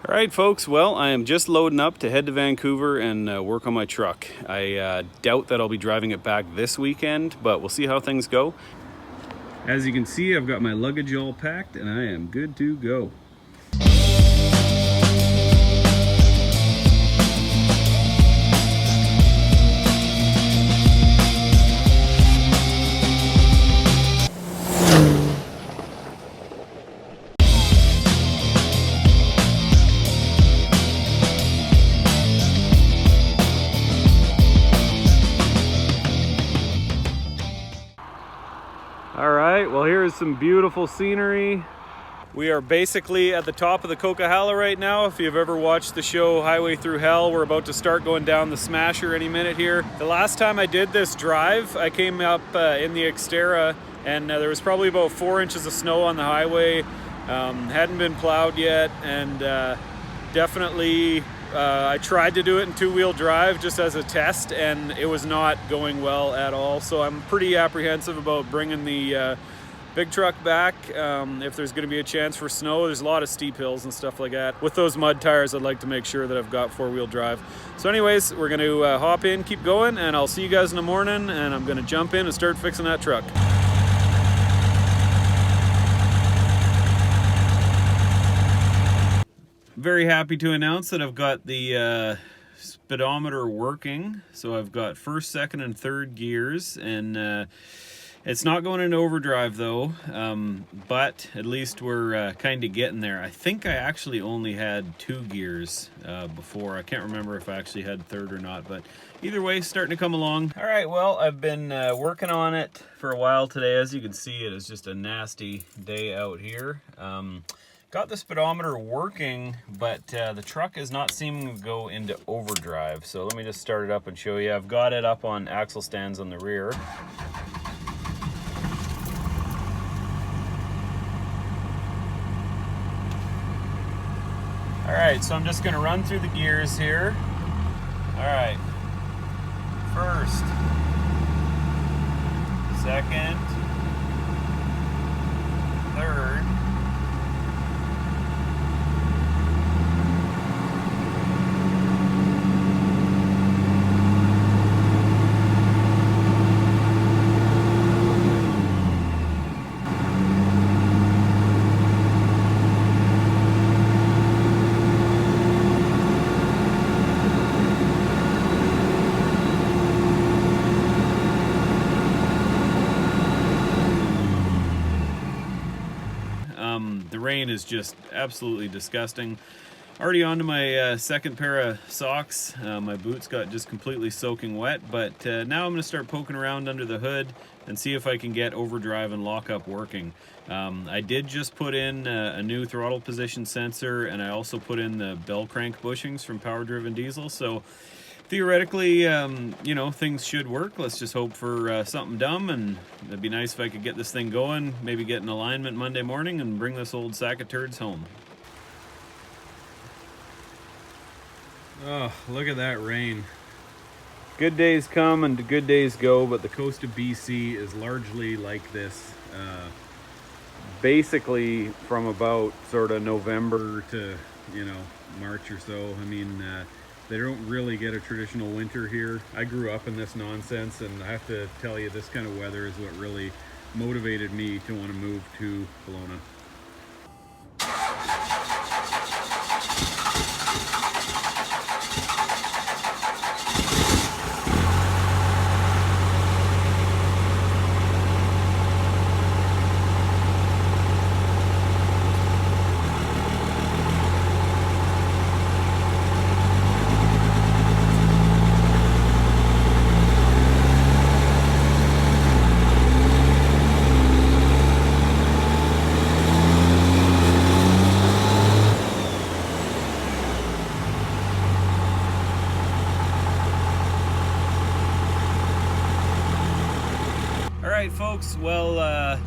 All right, folks, well, I am just loading up to head to Vancouver and work on my truck. I doubt that I'll be driving it back this weekend, but we'll see how things go. As you can see, I've got my luggage all packed and I am good to go. All right, well, here is some beautiful scenery. We are basically at the top of the Coquihalla right now. If you've ever watched the show Highway Through Hell, we're about to start going down the Smasher any minute here. The last time I did this drive, I came up in the Xterra and there was probably about 4 inches of snow on the highway. Hadn't been plowed yet, and definitely I tried to do it in two-wheel drive just as a test, and it was not going well at all. So I'm pretty apprehensive about bringing the big truck back if there's going to be a chance for snow. There's a lot of steep hills and stuff like that. With those mud tires, I'd like to make sure that I've got four-wheel drive. So anyways, we're going to hop in, keep going, and I'll see you guys in the morning, and I'm going to jump in and start fixing that truck. Very happy to announce that I've got the speedometer working. So I've got first, second, and third gears, and it's not going into overdrive though, but at least we're kind of getting there. I think I actually only had 2 gears before. I can't remember if I actually had third or not, but either way, starting to come along. All right, well, I've been working on it for a while today. As you can see, it is just a nasty day out here. Got the speedometer working, but the truck is not seeming to go into overdrive. So let me just start it up and show you. I've got it up on axle stands on the rear. All right, so I'm just gonna run through the gears here. All right, first, second, third, the rain is just absolutely disgusting. Already onto my second pair of socks. My boots got just completely soaking wet, but now I'm going to start poking around under the hood and see if I can get overdrive and lockup working. I did just put in a new throttle position sensor, and I also put in the bell crank bushings from Power Driven Diesel, so theoretically, you know, things should work. Let's just hope for something dumb, and it'd be nice if I could get this thing going, maybe get an alignment Monday morning and bring this old sack of turds home. Oh, look at that rain. Good days come and good days go, but the coast of BC is largely like this. Basically from about sort of November to, you know, March or so. I mean, they don't really get a traditional winter here. I grew up in this nonsense, and I have to tell you, this kind of weather is what really motivated me to want to move to Kelowna. Alright folks, well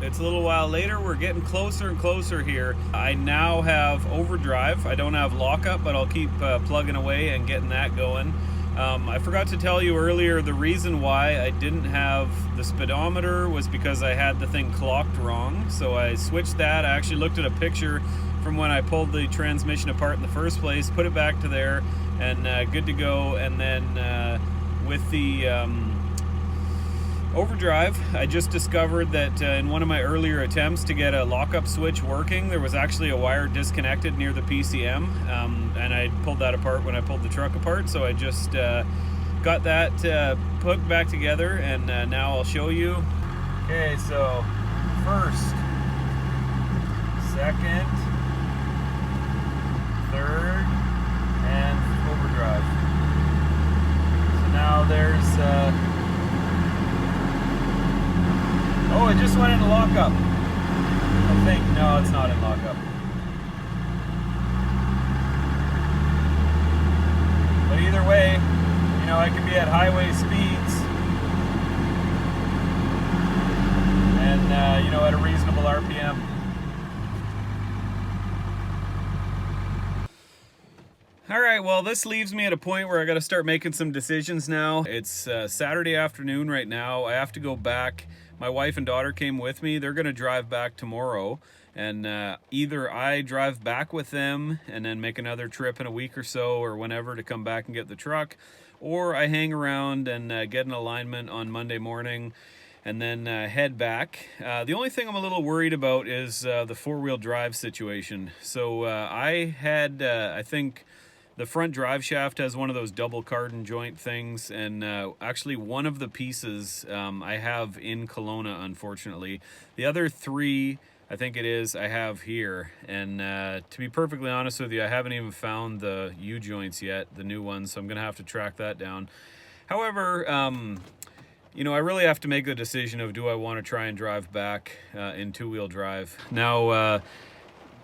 it's a little while later. We're getting closer and closer here. I now have overdrive. I don't have lockup, but I'll keep plugging away and getting that going. I forgot to tell you earlier, the reason why I didn't have the speedometer was because I had the thing clocked wrong. So I switched that. I actually looked at a picture from when I pulled the transmission apart in the first place, put it back to there, and good to go. And then with the overdrive, I just discovered that in one of my earlier attempts to get a lockup switch working, there was actually a wire disconnected near the PCM, and I pulled that apart when I pulled the truck apart. So I just got that put back together, and now I'll show you. Okay, so first, second, third, and overdrive. So now there's oh, it just went into lockup. I think. No, it's not in lockup. But either way, you know, I can be at highway speeds and, you know, at a reasonable RPM. All right, well, this leaves me at a point where I got to start making some decisions now. It's Saturday afternoon right now. I have to go back. My wife and daughter came with me. They're going to drive back tomorrow, and either I drive back with them and then make another trip in a week or so or whenever to come back and get the truck, or I hang around and get an alignment on Monday morning and then head back. The only thing I'm a little worried about is the four-wheel drive situation. So I had, I think, the front drive shaft has one of those double cardan joint things, and actually one of the pieces I have in Kelowna, unfortunately. The other three, I think it is, I have here. And to be perfectly honest with you, I haven't even found the U-joints yet, the new ones, so I'm going to have to track that down. However, you know, I really have to make the decision of, do I want to try and drive back in two-wheel drive. Now,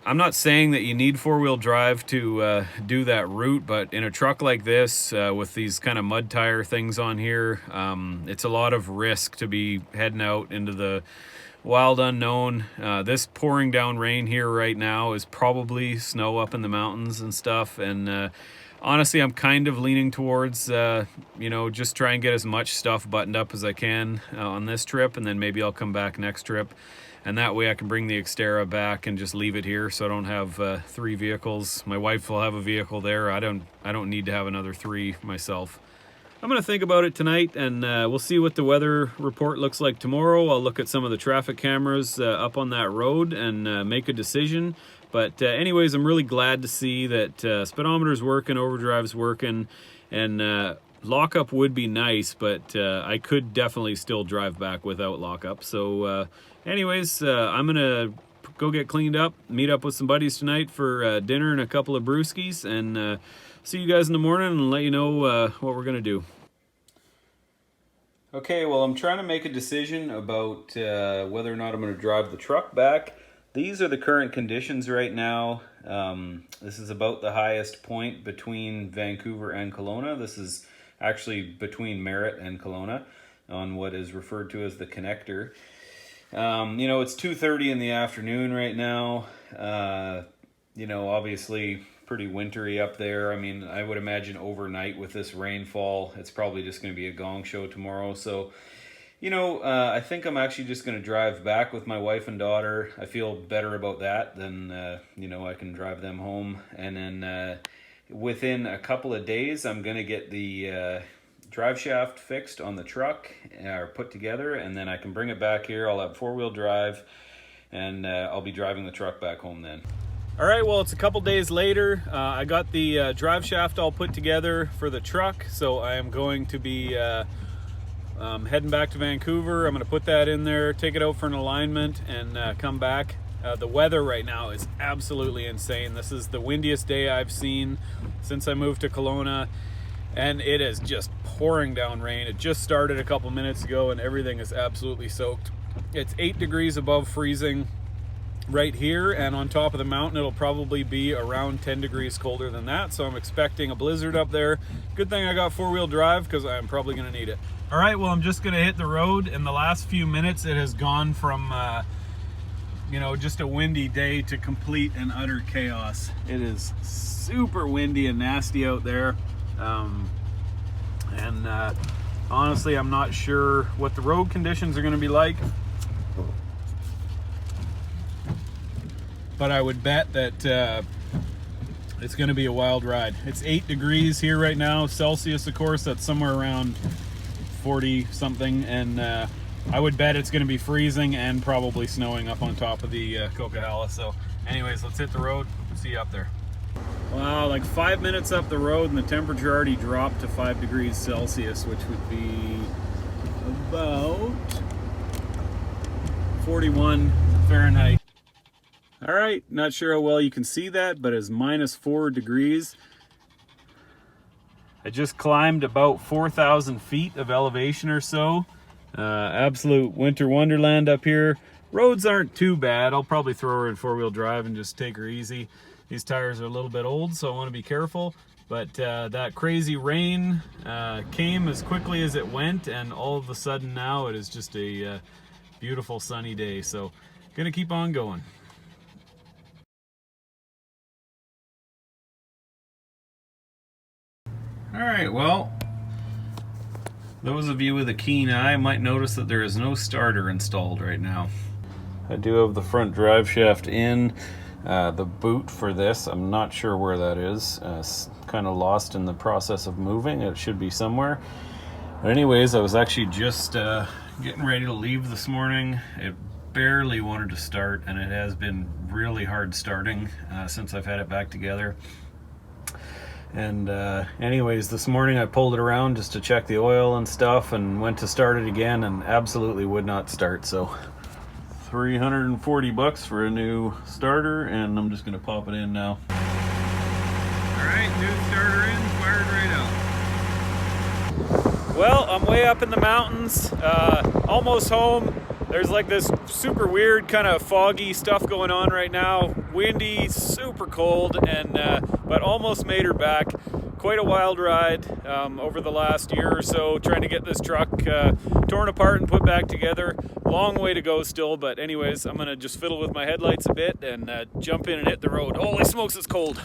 I'm not saying that you need four-wheel drive to do that route, but in a truck like this, with these kind of mud tire things on here, it's a lot of risk to be heading out into the wild unknown. This pouring down rain here right now is probably snow up in the mountains and stuff, and honestly, I'm kind of leaning towards, you know, just try and get as much stuff buttoned up as I can on this trip, and then maybe I'll come back next trip. And that way I can bring the Xterra back and just leave it here, so I don't have 3 vehicles. My wife will have a vehicle there. I don't need to have another 3 myself. I'm gonna think about it tonight, and we'll see what the weather report looks like tomorrow. I'll look at some of the traffic cameras up on that road and make a decision. But anyways, I'm really glad to see that speedometer's working, overdrive's working, and lockup would be nice, but I could definitely still drive back without lockup. So anyways, I'm gonna go get cleaned up, meet up with some buddies tonight for dinner and a couple of brewskis, and see you guys in the morning and let you know what we're gonna do. Okay, well, I'm trying to make a decision about whether or not I'm gonna drive the truck back. These are the current conditions right now. This is about the highest point between Vancouver and Kelowna. This is actually between Merritt and Kelowna on what is referred to as the connector. You know, it's 2:30 in the afternoon right now. You know, obviously pretty wintry up there. I mean, I would imagine overnight with this rainfall, it's probably just going to be a gong show tomorrow. So, you know, I think I'm actually just going to drive back with my wife and daughter. I feel better about that than, you know, I can drive them home. And then within a couple of days, I'm going to get the drive shaft fixed on the truck or put together, and then I can bring it back here. I'll have four-wheel drive, and I'll be driving the truck back home then. All right, well, it's a couple days later. I got the drive shaft all put together for the truck, so I am going to be heading back to Vancouver. I'm going to put that in there, take it out for an alignment, and come back. The weather right now is absolutely insane. This is the windiest day I've seen since I moved to Kelowna, and it is just pouring down rain. It just started a couple minutes ago, and everything is absolutely soaked. It's 8 degrees above freezing right here, and on top of the mountain it'll probably be around 10 degrees colder than that, so I'm expecting a blizzard up there. Good thing I got four-wheel drive, because I'm probably going to need it. All right, well, I'm just going to hit the road. In the last few minutes it has gone from you know, just a windy day to complete and utter chaos. It is super windy and nasty out there, and honestly, I'm not sure what the road conditions are going to be like. but I would bet that it's going to be a wild ride. It's 8 degrees here right now, Celsius, of course. That's somewhere around 40 something, and I would bet it's going to be freezing and probably snowing up on top of the Coquihalla. So anyways, let's hit the road. See you up there. Wow, like 5 minutes up the road and the temperature already dropped to 5 degrees Celsius, which would be about 41 Fahrenheit. All right, not sure how well you can see that, but it's -4 degrees. I just climbed about 4,000 feet of elevation or so. Absolute winter wonderland up here. Roads aren't too bad. I'll probably throw her in four-wheel drive and just take her easy. These tires are a little bit old, so I want to be careful. But that crazy rain came as quickly as it went, and all of a sudden now it is just a beautiful sunny day. So gonna keep on going. All right, well, those of you with a keen eye might notice that there is no starter installed right now. I do have the front drive shaft in. The boot for this, I'm not sure where that is. Kind of lost in the process of moving. It should be somewhere. But anyways, I was actually just getting ready to leave this morning. It barely wanted to start, and it has been really hard starting since I've had it back together. And anyways, this morning I pulled it around just to check the oil and stuff, and went to start it again and absolutely would not start. So $340 for a new starter, and I'm just gonna pop it in now. All right, new starter in, fired right up. Well, I'm way up in the mountains, almost home. There's like this super weird kind of foggy stuff going on right now. Windy, super cold, and but almost made her back. Quite a wild ride over the last year or so, trying to get this truck torn apart and put back together. Long way to go still, but anyways, I'm gonna just fiddle with my headlights a bit and jump in and hit the road. Holy smokes, it's cold.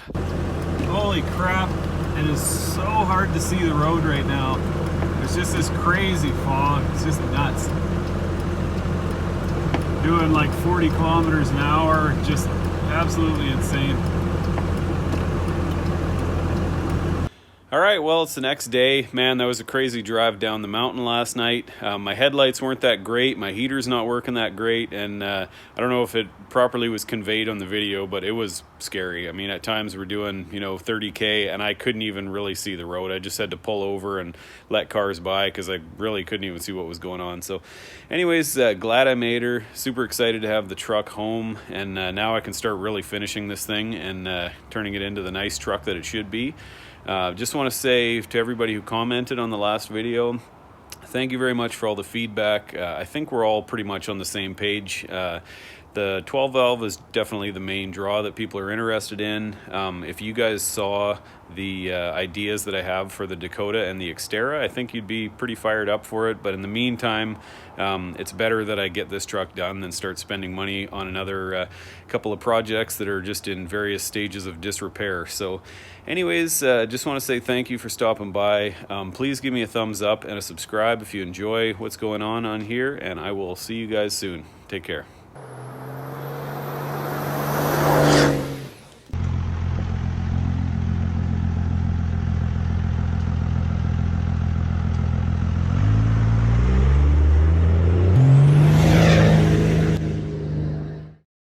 Holy crap, it is so hard to see the road right now. There's just this crazy fog, it's just nuts. Doing like 40 kilometers an hour, just absolutely insane. All right, well, it's the next day. Man, that was a crazy drive down the mountain last night. My headlights weren't that great. My heater's not working that great. And I don't know if it properly was conveyed on the video, but it was scary. I mean, at times we're doing, 30K, and I couldn't even really see the road. I just had to pull over and let cars by because I really couldn't even see what was going on. So anyways, glad I made her. Super excited to have the truck home. And now I can start really finishing this thing and turning it into the nice truck that it should be. Just want to say to everybody who commented on the last video, thank you very much for all the feedback. I think we're all pretty much on the same page. The 12 valve is definitely the main draw that people are interested in. If you guys saw the ideas that I have for the Dakota and the Xterra, I think you'd be pretty fired up for it. But in the meantime, it's better that I get this truck done than start spending money on another couple of projects that are just in various stages of disrepair. So anyways, just want to say thank you for stopping by. Please give me a thumbs up and a subscribe if you enjoy what's going on here, and I will see you guys soon. Take care.